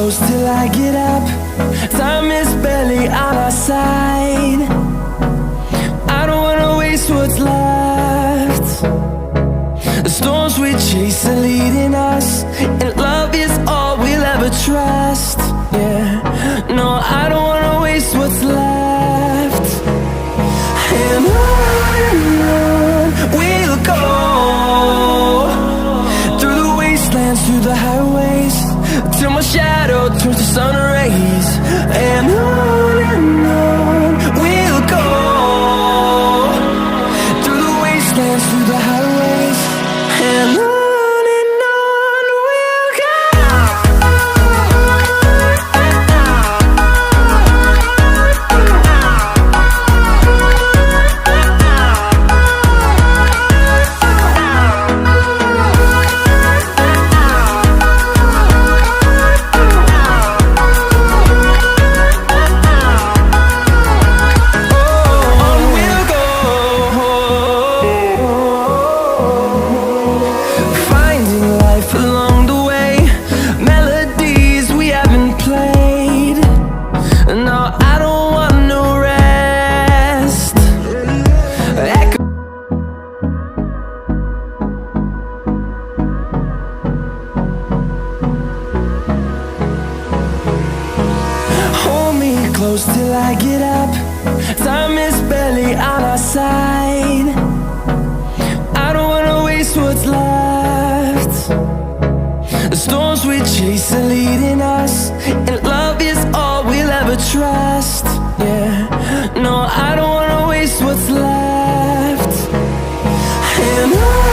close till I get up. Time is barely on our side. I don't wanna waste what's left. The storms we chase are leading us, and love is all we'll ever trust. Yeah, no, I don't wanna waste what's left. And on we'll go, through the wastelands, through the highways, till my shadow turns to sun rays. And on we'll go, through the wastelands, through the highways, and on we'll go. Close till I get up. Time is barely on our side. I don't wanna waste what's left. The storms we chase are leading us, and love is all we'll ever trust. Yeah, no, I don't wanna waste what's left. And on